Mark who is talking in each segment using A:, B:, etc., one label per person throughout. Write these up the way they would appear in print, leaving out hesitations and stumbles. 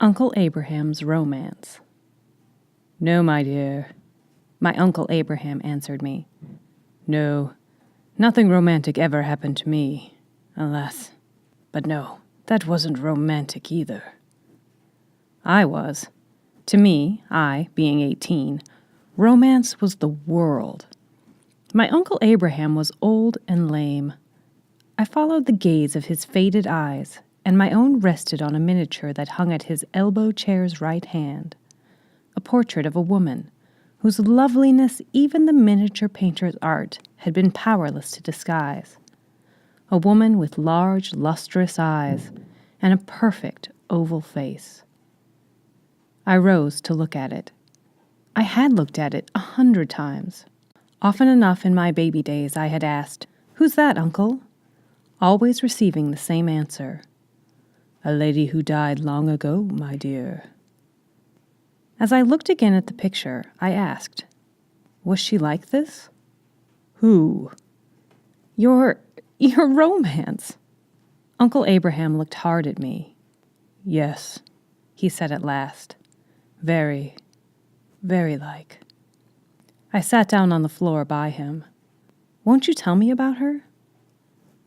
A: Uncle Abraham's Romance. "No, my dear," my Uncle Abraham answered me. "No, nothing romantic ever happened to me, alas. But no, that wasn't romantic either." I was. To me, I, being 18, romance was the world. My Uncle Abraham was old and lame. I followed the gaze of his faded eyes, and my own rested on a miniature that hung at his elbow chair's right hand, a portrait of a woman whose loveliness even the miniature painter's art had been powerless to disguise, a woman with large, lustrous eyes and a perfect oval face. I rose to look at it. I had looked at it 100 times. Often enough in my baby days I had asked, "Who's that, Uncle?" Always receiving the same answer, "A lady who died long ago, my dear." As I looked again at the picture, I asked, "Was she like this?" "Who?" Your romance." Uncle Abraham looked hard at me. "Yes," he said at last. "Very, very like." I sat down on the floor by him. "Won't you tell me about her?"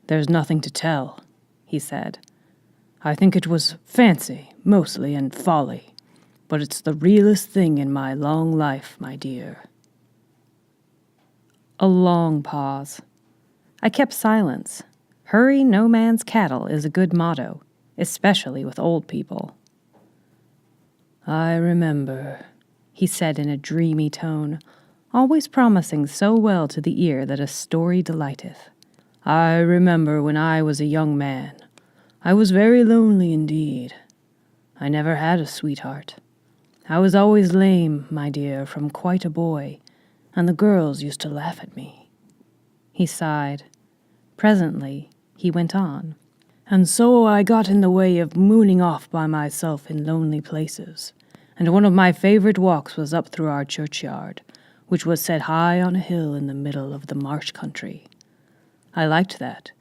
A: "There's nothing to tell," he said. "I think it was fancy, mostly, and folly. But it's the realest thing in my long life, my dear." A long pause. I kept silence. Hurry no man's cattle is a good motto, especially with old people. "I remember," he said in a dreamy tone, always promising so well to the ear that a story delighteth. "I remember when I was a young man. I was very lonely indeed. I never had a sweetheart. I was always lame, my dear, from quite a boy, and the girls used to laugh at me." He sighed. Presently, he went on. "And so I got in the way of mooning off by myself in lonely places, and one of my favorite walks was up through our churchyard, which was set high on a hill in the middle of the marsh country. I liked that,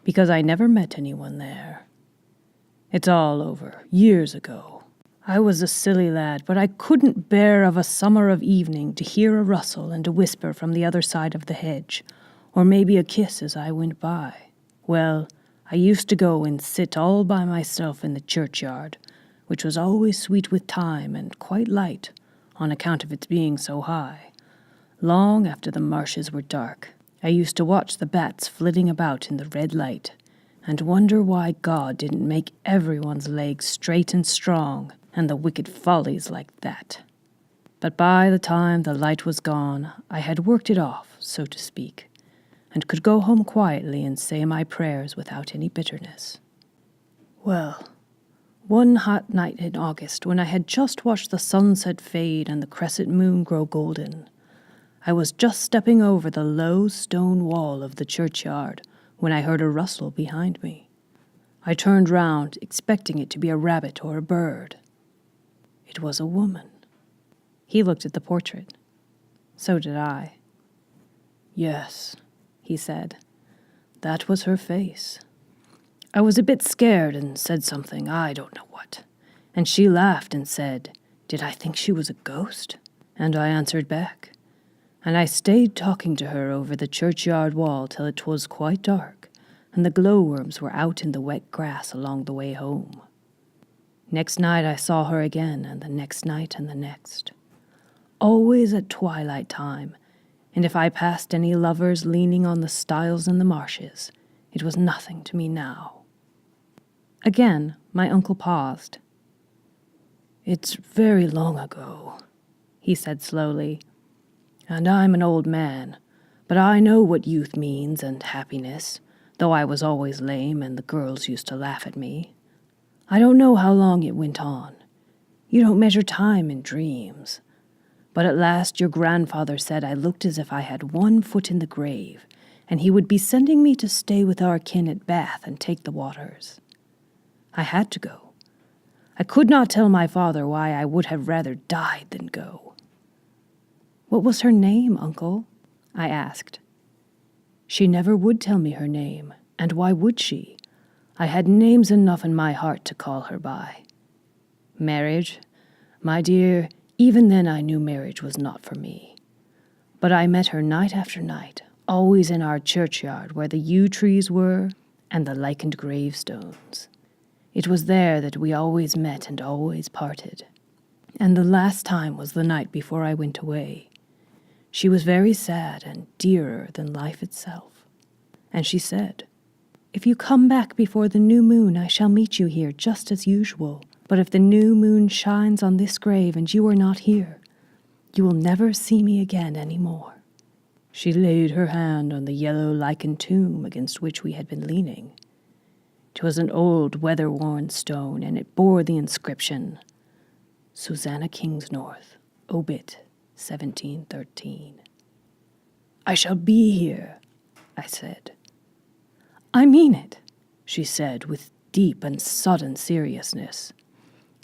A: because I never met anyone there. It's all over, years ago. I was a silly lad, but I couldn't bear of a summer of evening to hear a rustle and a whisper from the other side of the hedge, or maybe a kiss as I went by. Well, I used to go and sit all by myself in the churchyard, which was always sweet with thyme and quite light, on account of its being so high. Long after the marshes were dark, I used to watch the bats flitting about in the red light, and wonder why God didn't make everyone's legs straight and strong, and the wicked follies like that. But by the time the light was gone, I had worked it off, so to speak, and could go home quietly and say my prayers without any bitterness. Well, one hot night in August, when I had just watched the sunset fade and the crescent moon grow golden, I was just stepping over the low stone wall of the churchyard when I heard a rustle behind me. I turned round, expecting it to be a rabbit or a bird. It was a woman. He looked at the portrait. So did I. "Yes," he said, "that was her face. I was a bit scared and said something, I don't know what. And she laughed and said, did I think she was a ghost? And I answered back. And I stayed talking to her over the churchyard wall till it was quite dark, and the glowworms were out in the wet grass along the way home. Next night I saw her again, and the next night and the next. Always at twilight time, and if I passed any lovers leaning on the stiles in the marshes, it was nothing to me now." Again, my uncle paused. "It's very long ago," he said slowly, "and I'm an old man, but I know what youth means and happiness, though I was always lame and the girls used to laugh at me. I don't know how long it went on. You don't measure time in dreams. But at last your grandfather said I looked as if I had one foot in the grave, and he would be sending me to stay with our kin at Bath and take the waters. I had to go. I could not tell my father why I would have rather died than go." "What was her name, Uncle?" I asked. "She never would tell me her name, and why would she? I had names enough in my heart to call her by." Marriage? My dear, even then I knew marriage was not for me. But I met her night after night, always in our churchyard where the yew trees were and the lichened gravestones. It was there that we always met and always parted. And the last time was the night before I went away. She was very sad and dearer than life itself. And she said, "If you come back before the new moon, I shall meet you here just as usual. But if the new moon shines on this grave and you are not here, you will never see me again any more." She laid her hand on the yellow lichened tomb against which we had been leaning. It was an old weather-worn stone, and it bore the inscription, Susanna Kingsnorth, obit 1713. "I shall be here," I said. "I mean it," she said with deep and sudden seriousness.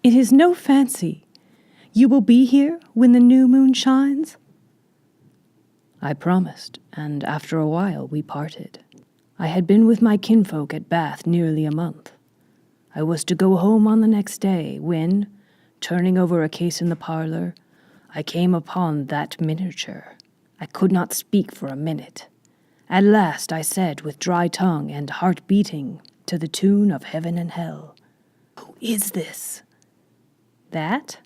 A: "It is no fancy. You will be here when the new moon shines?" I promised, and after a while we parted. I had been with my kinfolk at Bath nearly a month. I was to go home on the next day when, turning over a case in the parlor, I came upon that miniature. I could not speak for a minute. At last I said with dry tongue and heart beating to the tune of heaven and hell, "Who is this?" "That?"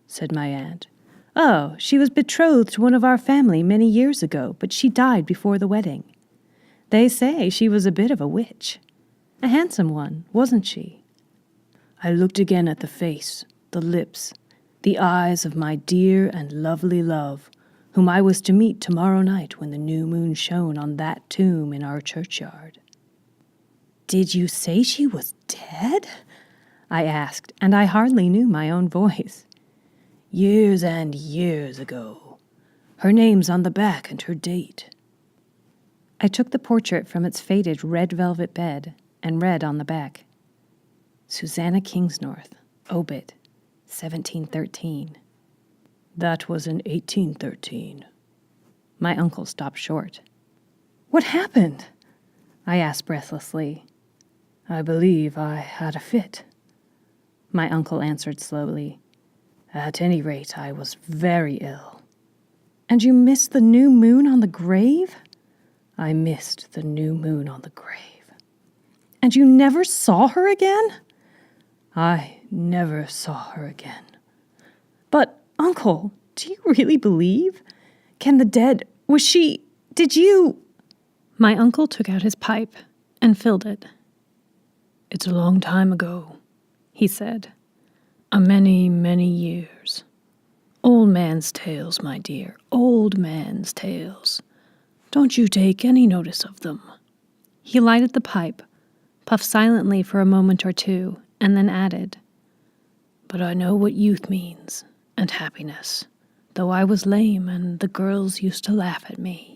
A: said my aunt. "Oh, she was betrothed to one of our family many years ago, but she died before the wedding. They say she was a bit of a witch. A handsome one, wasn't she?" I looked again at the face, the lips, the eyes of my dear and lovely love, whom I was to meet tomorrow night when the new moon shone on that tomb in our churchyard. "Did you say she was dead?" I asked, and I hardly knew my own voice. "Years and years ago. Her name's on the back and her date." I took the portrait from its faded red velvet bed and read on the back, Susanna Kingsnorth, obit 1713. "That was in 1813. My uncle stopped short. "What happened?" I asked breathlessly. "I believe I had a fit," my uncle answered slowly. "At any rate, I was very ill." "And you missed the new moon on the grave?" "I missed the new moon on the grave." "And you never saw her again?" "I never saw her again." "But, Uncle, do you really believe? Can the dead... Did you..." My uncle took out his pipe and filled it. "It's a long time ago," he said. "A many, many years. Old man's tales, my dear, old man's tales. Don't you take any notice of them." He lighted the pipe, puffed silently for a moment or two, and then added, "But I know what youth means, and happiness, though I was lame and the girls used to laugh at me.